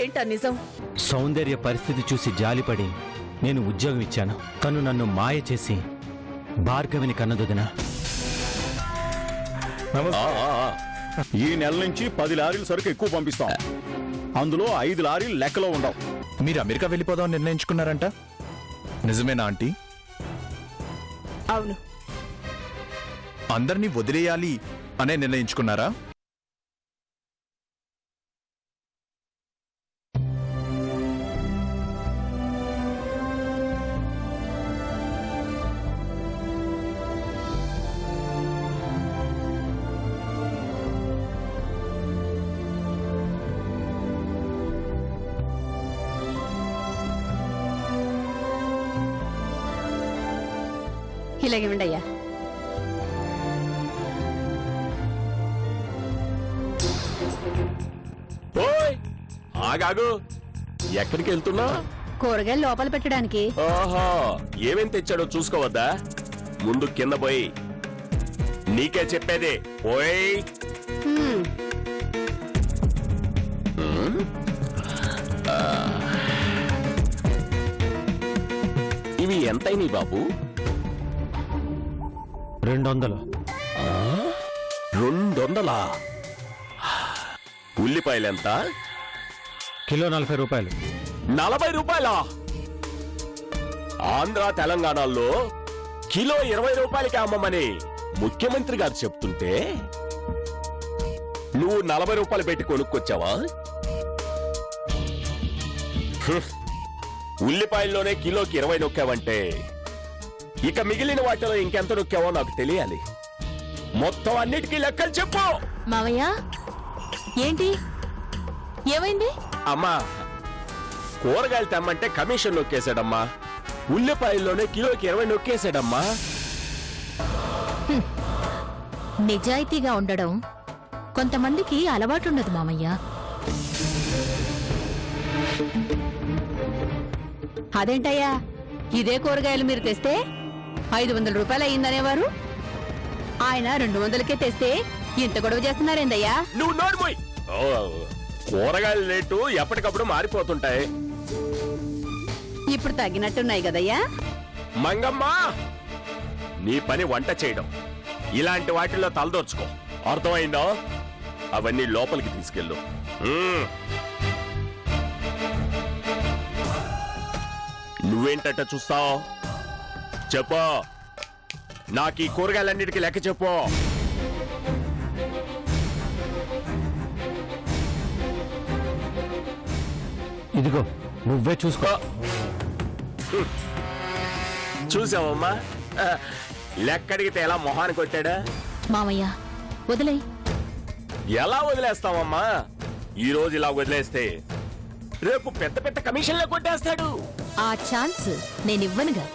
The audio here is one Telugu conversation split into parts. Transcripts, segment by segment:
ఏంటా నిజం? సౌందర్య పరిస్థితి చూసి జాలిపడి నేను ఉద్యోగం ఇచ్చాను. తను నన్ను మాయ చేసి భార్గవిని కన్నదొదినా. ఈ నెల నుంచి 10 లారీలు సరుకు ఎక్కువ పంపిస్తాం. అందులో 5 లారీలు లెక్కలో ఉండవు. మీరు అమెరికా వెళ్ళిపోదాం నిర్ణయించుకున్నారంట, నిజమేనా ఆంటీ? అవును. అందరినీ వదిలేయాలి అనే నిర్ణయించుకున్నారా? ఇలాగేమండి అయ్యా. ఓయ్ ఆగాగు, ఎక్కడికి వెళ్తున్నా? కూరగాయలు లోపల పెట్టడానికి. ఓహో, ఏమేం తెచ్చాడో చూసుకోవద్దా? ముందు కింద పోయి. నీకే చెప్పేది, పోయి. ఇవి ఎంతైనాయి బాబు? 200. 200? ఉల్లిపాయలెంత? కిలో 40 రూపాయలు. 40 రూపాయలా? ఆంధ్ర తెలంగాణలో కిలో 20 రూపాయలకి అమ్మమని ముఖ్యమంత్రి గారు చెప్తుంటే నువ్వు 40 రూపాయలు పెట్టి కొనుక్కొచ్చావా? ఉల్లిపాయల్లోనే కిలోకి 20 నొక్కావంటే ఇక మిగిలిన వాటిలో ఇంకెంత నొక్కావో నాకు తెలియాలి. మొత్తం అన్నిటికీ లెక్కలు చెప్పు. మావయ్య, ఏంటి ఏమైంది? అమ్మా, కూరగాయలు తెమ్మంటే కమిషన్ నొక్కేశాడమ్మా. ఉల్లిపాయల్లోనే కిలోకి 20 నొక్కేశాడమ్మా. నిజాయితీగా ఉండడం కొంతమందికి అలవాటుండదు మామయ్య. అదేంటయ్యా, ఇదే కూరగాయలు మీరు తెస్తే 500 రూపాయలు అయ్యిందనేవారు. ఆయన 200కే తెస్తే ఇంత గొడవ చేస్తున్నారేందయ్యా? నువ్వు నోరుమోయ్. కూరగాయల రేటు ఎప్పటికప్పుడు మారిపోతుంటాయి. ఇప్పుడు తగ్గినట్టున్నాయి కదయ్యా. మంగమ్మ, నీ పని వంట చేయడం. ఇలాంటి వాటిల్లో తలదోర్చుకో, అర్థమైందో? అవన్నీ లోపలికి తీసుకెళ్ళు. నువ్వేంటట చూస్తావు? చెప్పు, నాకు ఈ కూరగాయలన్నిటికీ లెక్క చెప్పు. ఇదిగో నువ్వే చూసుకో. చూసావమ్మా, లెక్కడిగితే ఎలా మొహాన్ని కొట్టాడా? మామయ్య వదిలే. ఎలా వదిలేస్తావమ్మా? ఈ రోజు ఇలా వదిలేస్తే రేపు పెద్ద పెద్ద కమిషన్లే కొట్టేస్తాడు. ఆ ఛాన్స్ నేనివ్వనుగా.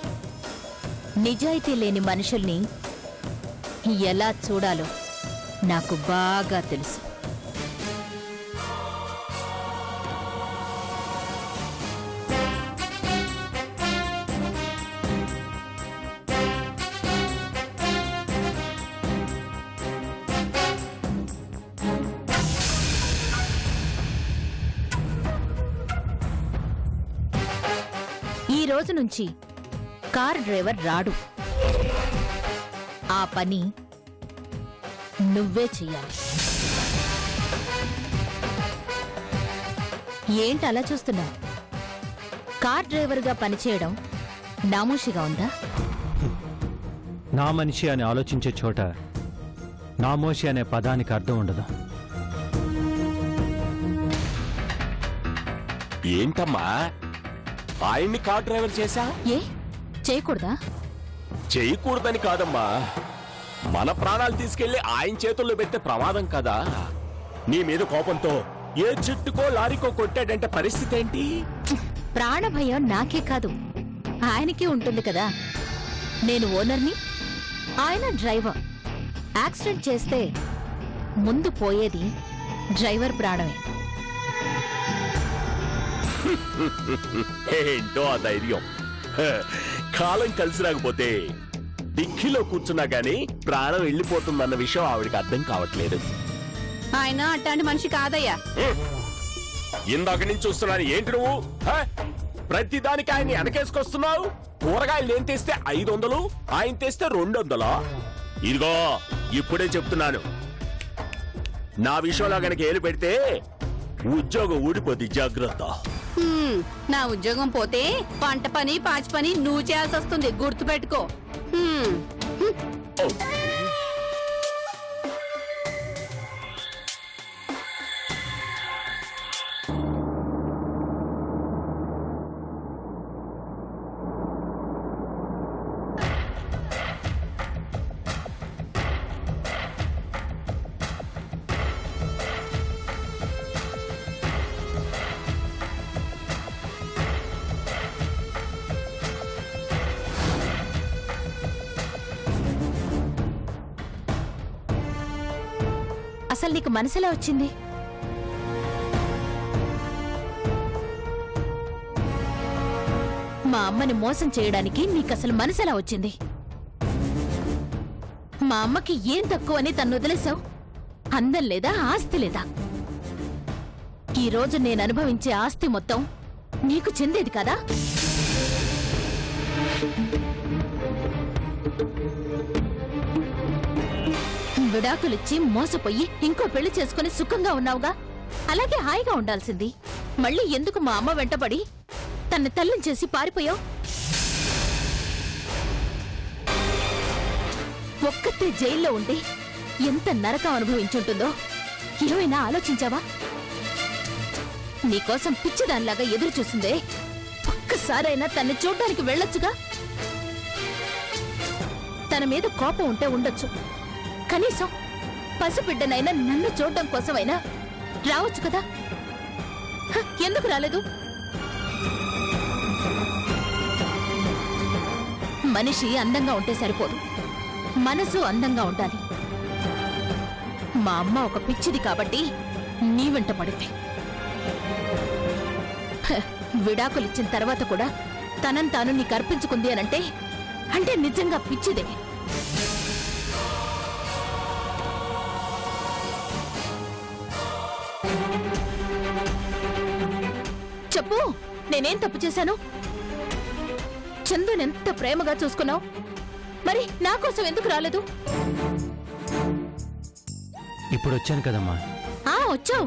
నిజాయితీ లేని మనుషుల్ని ఎలా చూడాలో నాకు బాగా తెలుసు. ఈ రోజు నుంచి కార్ డ్రైవర్ రాడు. ఆ పని నువ్వే చెయ్యాలి. ఏంటి అలా చూస్తున్నావు? కార్ డ్రైవర్గా పనిచేయడం నామోషిగా ఉందా? నా మనిషి అని ఆలోచించే చోట నామోషి అనే పదానికి అర్థం ఉండదు. ఏంటమ్మా, ఆయన్ని కార్ డ్రైవర్ చేశా? ఏ చేయకూడదా? చేయకూడదని కాదమ్మా, మన ప్రాణాలు తీసుకెళ్లి ఆయన చేతుల్లో పెట్టే ప్రమాదం కదా. నీ మీద కోపంతో ఏ చెట్టుకో లారీకో కొట్టాడంటే పరిస్థితి ఏంటి? ప్రాణభయం నాకే కాదు, ఆయనకే ఉంటుంది కదా. నేను ఓనర్ని, ఆయన డ్రైవర్. యాక్సిడెంట్ చేస్తే ముందు పోయేది డ్రైవర్ ప్రాణమే. ఏంటో ఆ ధైర్యం. కాలం కలిసి రాకపోతే డిక్కీలో కూర్చున్నా గానీ ప్రాణం వెళ్ళిపోతుందన్న విషయం ఆవిడికి అర్థం కావట్లేదు. ఆయన అట్లాంటి మనిషి కాదయ్యా. ఇందాక నుంచి చూస్తున్నాను ఏంటి నువ్వు హ? ప్రతిదానికి ఆయన్ని వెనకేసుకొస్తున్నావు. కూరగాయలు ఏం తెస్తే 500, ఆయన తెస్తే 200. ఇదిగో ఇప్పుడే చెప్తున్నాను, నా విషయంలో గనక ఏలు పెడితే ఉద్యోగం ఊడిపోద్ది, జాగ్రత్త. నా ఉద్యోగం పోతే పంట పని పాచి పని నువ్వు చేయాల్సి వస్తుంది, గుర్తుపెట్టుకో. ఓ. అసలు నీకు మనసులా వచ్చింది? మా అమ్మని మోసం చేయడానికి నీకసలు మనసులా వచ్చింది? మా అమ్మకి ఏం తక్కువని తను వదిలేశావు? అందం లేదా, ఆస్తి లేదా? ఈరోజు నేను అనుభవించే ఆస్తి మొత్తం నీకు చెందేది కదా? విడాకులిచ్చి మోసపోయి ఇంకో పెళ్లి చేసుకుని సుఖంగా ఉన్నావుగా, అలాగే హాయిగా ఉండాల్సింది. మళ్ళీ ఎందుకు మా అమ్మ వెంటబడి తన్ని తల్లించేసి పారిపోయావు? ఒక్కతే జైల్లో ఉండి ఎంత నరకం అనుభవించుంటుందో ఏమైనా ఆలోచించావా? నీకోసం పిచ్చిదానిలాగా ఎదురు చూసిందే, ఒక్కసారైనా తన్ని చూడ్డానికి వెళ్ళొచ్చుగా. తన మీద కోపం ఉంటే ఉండొచ్చు, కనీసం పసిబిడ్డనైనా నన్ను చూడడం కోసమైనా రావచ్చు కదా. ఎందుకు రాలేదు? మనిషి అందంగా ఉంటే సరిపోదు, మనసు అందంగా ఉండాలి. మా అమ్మ ఒక పిచ్చిది కాబట్టి నీ వెంట పడింది. విడాకులిచ్చిన తర్వాత కూడా తనని తాను నీకు అర్పించుకుంది అనంటే అంటే నిజంగా పిచ్చిదే. చెప్పు, నేనేం తప్పు చేశాను? చందునెంత ప్రేమగా చూసుకున్నావు, మరి నా కోసం ఎందుకు రాలేదు? ఇప్పుడు వచ్చాను కదమ్మా. వచ్చావు.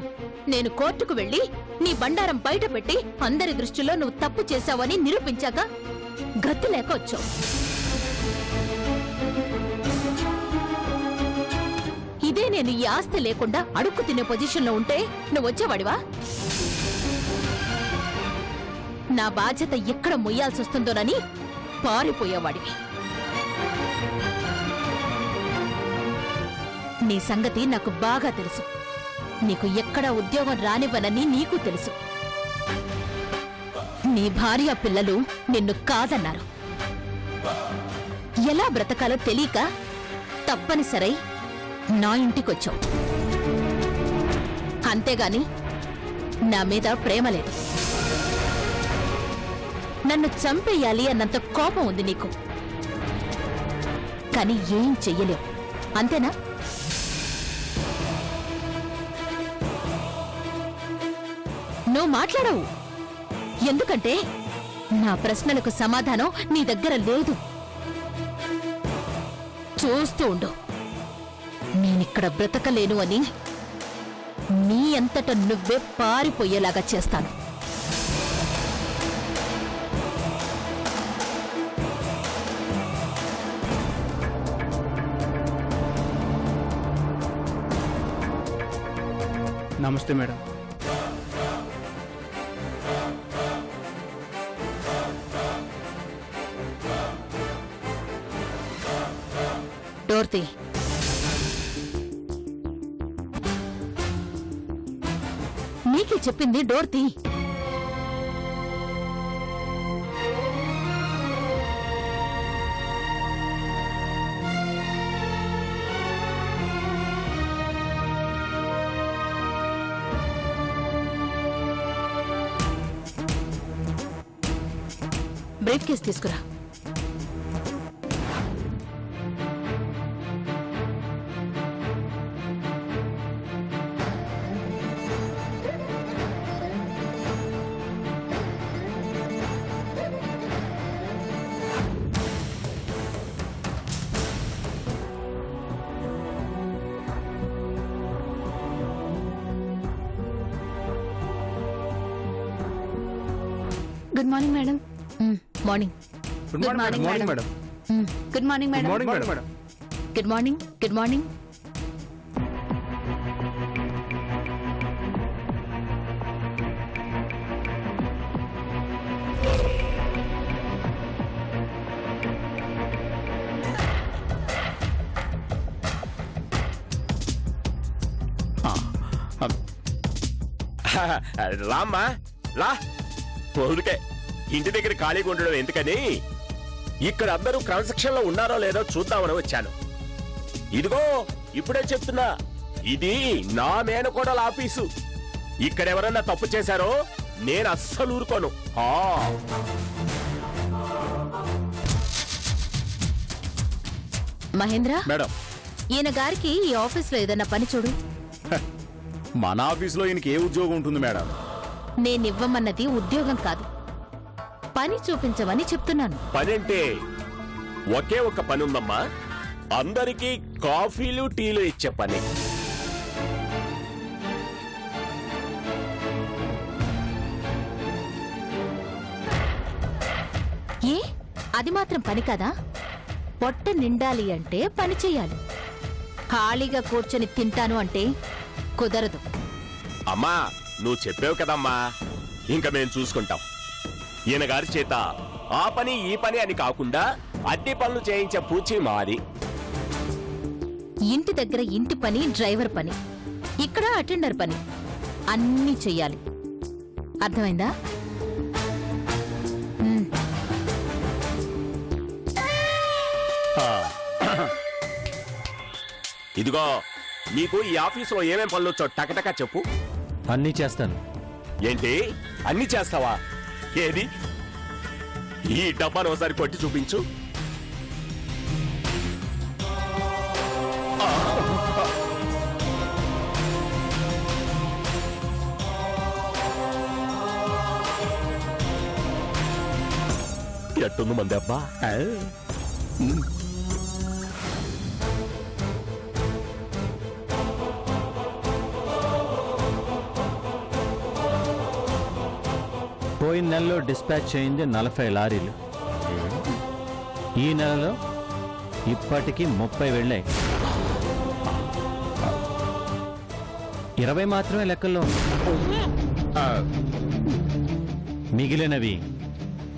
నేను కోర్టుకు వెళ్ళి నీ బండారం బయట పెట్టి అందరి దృష్టిలో నువ్వు తప్పు చేశావని నిరూపించాక గతి లేక వచ్చావు. ఇదే నేను ఈ ఆస్తి లేకుండా అడుక్కు తినే పొజిషన్లో ఉంటే నువ్వు వచ్చేవాడివా? నా బాధ్యత ఎక్కడ మొయ్యాల్సి వస్తుందోనని పారిపోయేవాడివి. నీ సంగతి నాకు బాగా తెలుసు. నీకు ఎక్కడా ఉద్యోగం రానివ్వనని నీకు తెలుసు. నీ భార్య పిల్లలు నిన్ను కాదన్నారు. ఎలా బ్రతకాలో తెలియక తప్పనిసరై నా ఇంటికొచ్చావు. అంతేగాని నా మీద ప్రేమ లేదు. నన్ను చంపేయాలి అన్నంత కోపం ఉంది నీకు. కానీ ఏం చెయ్యలేవు, అంతేనా? నువ్వు మాట్లాడవు. ఎందుకంటే నా ప్రశ్నలకు సమాధానం నీ దగ్గర లేదు. చూస్తూ ఉండు, నేనిక్కడ బ్రతకలేను అని నీ అంతట నువ్వే పారిపోయేలాగా చేస్తాను. నమస్తే మేడం. డోర్ తీ. నీకే చెప్పింది, డోర్ తీ. బ్రీఫ్ కేస్ తీసుకురా. Good morning madam. Morning. Good morning madam. Good morning madam. Good morning. Good morning. రామ్మా రా. ఊరికే ఇంటి దగ్గర ఖాళీగా ఉండడం ఎందుకని ఇక్కడ అందరూ క్రమశిక్షణలో ఉన్నారో లేదో చూద్దామని వచ్చాను. ఇదిగో ఇప్పుడే చెప్తున్నా, ఇది నా మేనకోడల ఆఫీసు. ఇక్కడెవరన్నా తప్పు చేశారో నేను అస్సలు ఊరుకోను. మహేంద్ర, మేడం, ఈయన గారికి ఈ ఆఫీస్లో ఏదైనా పని చూడు. మన ఆఫీసులో ఈయనకి ఏ ఉద్యోగం ఉంటుంది మేడం? నేనివ్వమన్నది ఉద్యోగం కాదు, పని చూపించమని చెప్తున్నాను. పనంటే ఒకే ఒక పని ఉందమ్మా, అందరికీ కాఫీలు టీలు ఇచ్చే పని. ఏ అది మాత్రం పని కదా? పొట్ట నిండాలి అంటే పని చెయ్యాలి. ఖాళీగా కూర్చొని తింటాను అంటే కుదరదు. అమ్మా నువ్వు చెప్పావు కదమ్మా, ఇంకా మేము చూసుకుంటాం. ఈయన గారి చేత ఆ పని ఈ పని అని కాకుండా అన్ని పనులు చేయించే పూచి మాది. ఇంటి దగ్గర ఇంటి పని, డ్రైవర్ పని, ఇక్కడ అటెండర్ పని, అన్నీ చెయ్యాలి. అర్థమైందా? ఇదిగో నీకు ఈ ఆఫీసులో ఏమేం పనులు వచ్చో టకటకా చెప్పు. అన్నీ చేస్తాను. ఏంటి అన్ని చేస్తావా? ఏది ఈ డబ్బాను ఒకసారి కొట్టి చూపించు. ఎట్టుంది మంది అబ్బా? పోయిన నెలలో డిస్పాచ్ అయింది 40 లారీలు. ఈ నెలలో ఇప్పటికి 30 వెళ్ళాయి. 20 మాత్రమే లెక్కల్లో ఉన్నాయి. మిగిలినవి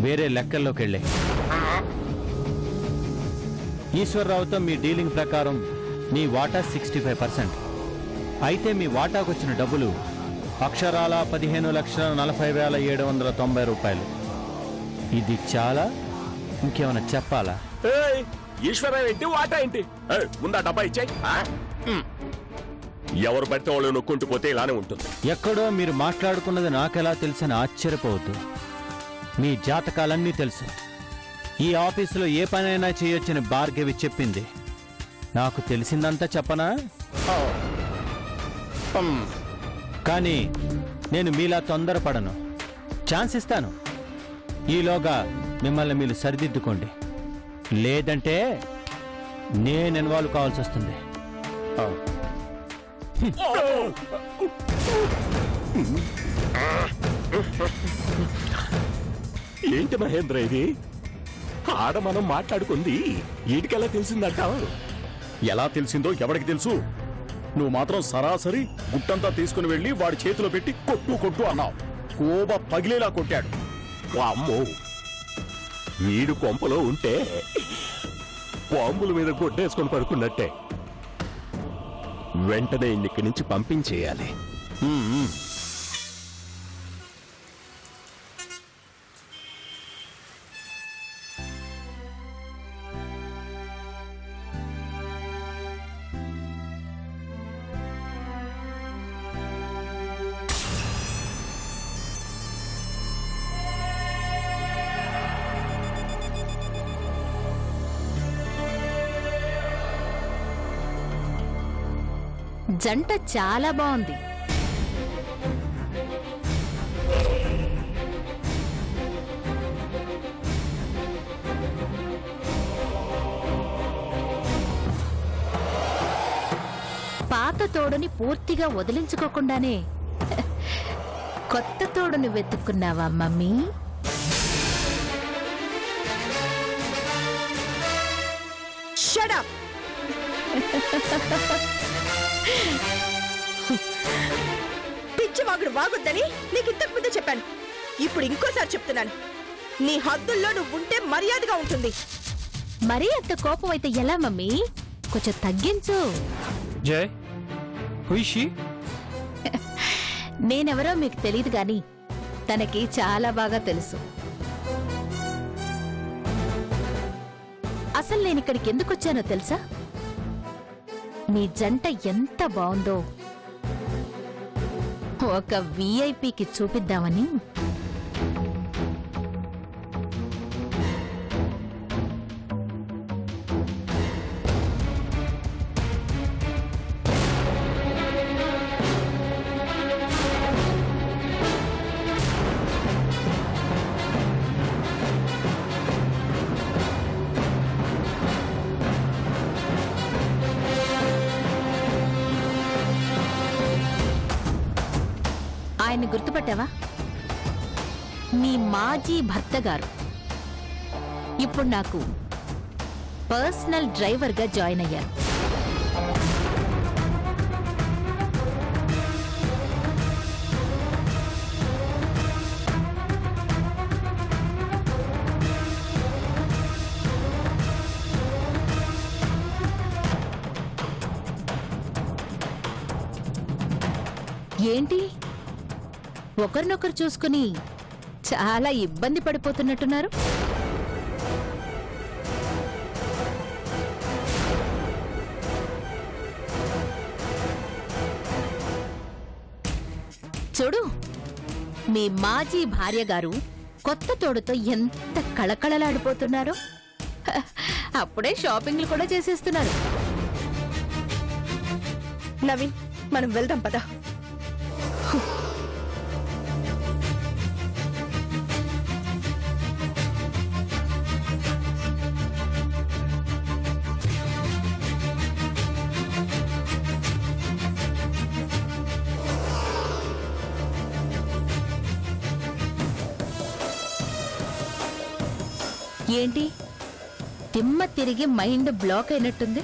వేరే లెక్కల్లోకి వెళ్ళాయి. ఈశ్వర్రావుతో మీ డీలింగ్ ప్రకారం మీ వాటా 65%. అయితే మీ వాటాకు వచ్చిన డబ్బులు అక్షరాల 15,40,790 రూపాయలు. ఇది చాలా, ఇంకేమైనా చెప్పాలా? ఈశ్వరరావు ఏంటి, వాటా ఏంటి? ముందా డబ్బా ఇచ్చాయి. ఎవరు పడితే వాళ్ళు నొక్కుంటూ పోతే ఇలానే ఉంటుంది. ఎక్కడో మీరు మాట్లాడుకున్నది నాకెలా తెలుసని ఆశ్చర్యపోవద్దు. మీ జాతకాలన్నీ తెలుసు. ఈ ఆఫీసులో ఏ పనైనా చేయొచ్చని భార్గవి చెప్పింది. నాకు తెలిసిందంతా చెప్పనా? కానీ నేను మీలా తొందరపడను. ఛాన్స్ ఇస్తాను. ఈలోగా మిమ్మల్ని మీరు సరిదిద్దుకోండి. లేదంటే నేను ఇన్వాల్వ్ కావాల్సి వస్తుంది. ఏంటి మహేంద్ర ఇది? ఆడ మనం మాట్లాడుకుంది వీటికెలా తెలిసిందంటావు? ఎలా తెలిసిందో ఎవరికి తెలుసు? నువ్వు మాత్రం సరాసరి గుట్టంతా తీసుకుని వెళ్ళి వాడి చేతిలో పెట్టి కొట్టు కొట్టు అన్నావు. కోబ పగిలేలా కొట్టాడు. అమ్మో, వీడు కొంపలో ఉంటే బాంబుల మీద కొట్టేసుకొని పడుకున్నట్టే. వెంటనే ఇక్కడి నుంచి పంపించేయాలి. జంట చాలా బాగుంది. పాత తోడుని పూర్తిగా వదిలించుకోకుండానే కొత్త తోడుని వెతుక్కున్నావా మమ్మీ? షడప్. పిచ్చివాగుడు వాగొద్దని నీకు ఇంతకు ముందే చెప్పాను. ఇప్పుడు ఇంకోసారి చెప్తున్నాను, నీ హద్దుల్లో నువ్వు ఉంటే మర్యాదగా ఉంటుంది. మరీ అంత కోపం అయితే ఎలా మమ్మీ? కొంచెం తగ్గించు. జయ్, హూ ఇస్ షీ? నేనెవరో మీకు తెలియదు గాని తనకి చాలా బాగా తెలుసు. అసలు నేనిక్కడికి ఎందుకు వచ్చానో తెలుసా? మీ జంట ఎంత బాగుందో ఒక విఐపికి చూపిద్దామని. ఆయన్ని గుర్తుపట్టావా? మీ మాజీ భర్త గారు ఇప్పుడు నాకు పర్సనల్ డ్రైవర్గా జాయిన్ అయ్యారు. ఏంటి ఒకరినొకరు చూసుకుని చాలా ఇబ్బంది పడిపోతున్నట్టున్నారు? చూడు, మీ మాజీ భార్య గారు కొత్త తోడుతో ఎంత కళకళలాడిపోతున్నారో. హ, అప్పుడే షాపింగ్లు కూడా చేసేస్తున్నారు. నవీన్, మనం వెళ్దాం పదా. ఏంటి తిమ్మ తిరిగి మైండ్ బ్లాక్ అయినట్టుంది?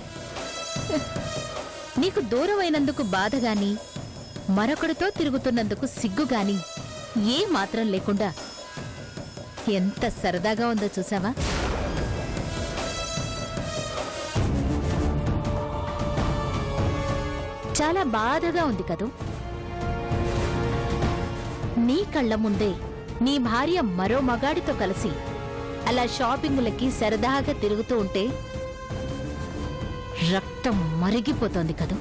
నీకు దూరం అయినందుకు బాధ గాని, మరొకడితో తిరుగుతున్నందుకు సిగ్గు గాని ఏ మాత్రం లేకుండా ఎంత సరదాగా ఉందో చూసావా? చాలా బాధగా ఉంది కదూ? నీ కళ్ళ ముందే నీ భార్య మరో మగాడితో కలిసి అలా షాపింగులకి సరదాగా తిరుగుతూ ఉంటే రక్తం మరిగిపోతోంది కదూ?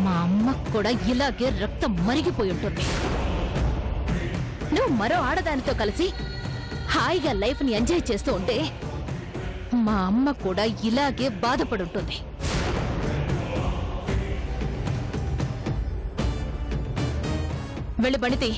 మా అమ్మకు కూడా ఇలాగే రక్తం మరిగిపోయి ఉంటుంది. నువ్వు మరో ఆడదానితో కలిసి హాయిగా లైఫ్ని ఎంజాయ్ చేస్తూ ఉంటే మా అమ్మ కూడా ఇలాగే బాధపడుంటుంది. వెళ్ళి బండితే.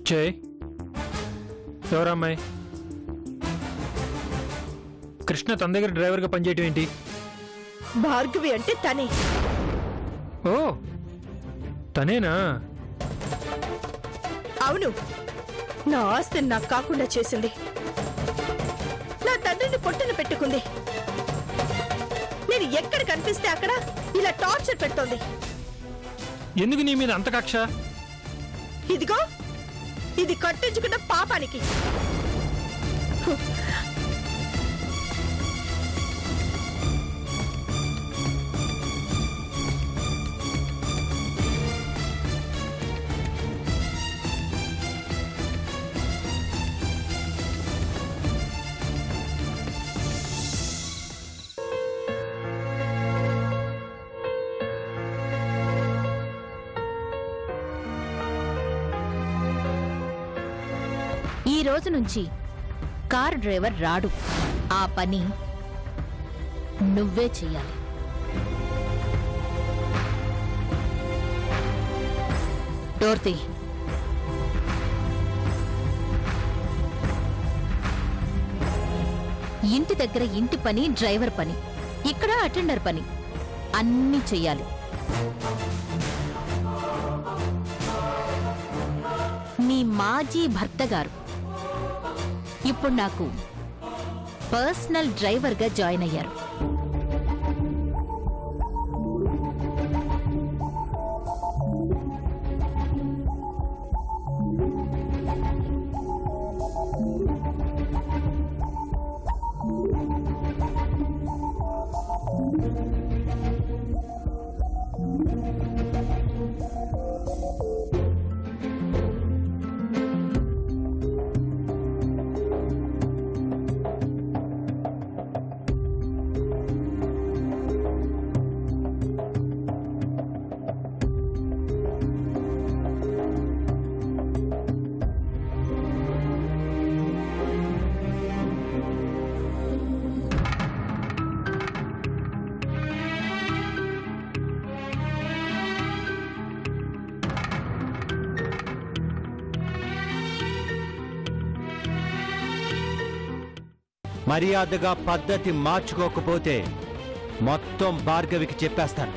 జయ్, ఎవరా అమ్మాయి? కృష్ణ తన దగ్గర డ్రైవర్గా పనిచేయటం ఏంటి? భార్గవి అంటే తనే. ఓ, తనేనా? అవును, నా ఆస్తిని నాకు కాకుండా చేసింది. నా తండ్రిని పొట్టన పెట్టుకుంది. నేను ఎక్కడ కనిపిస్తే అక్కడ ఇలా టార్చర్ పెడుతోంది. ఎందుకు నీ మీద అంత కక్ష? ఇదిగో, ఇది కట్టించుకున్న పాపానికి. ఈ రోజు నుంచి కారు డ్రైవర్ రాడు. ఆ పని నువ్వే చెయ్యాలి. డోర్ తీ. ఇంటి దగ్గర ఇంటి పని, డ్రైవర్ పని, ఇక్కడ అటెండర్ పని అన్నీ చెయ్యాలి. మీ మాజీ భర్త గారు ఇప్పుడు నాకు పర్సనల్ డ్రైవర్గా జాయిన్ అయ్యారు. మర్యాదగా పద్ధతి మార్చుకోకపోతే మొత్తం భార్గవికి చెప్పేస్తాను.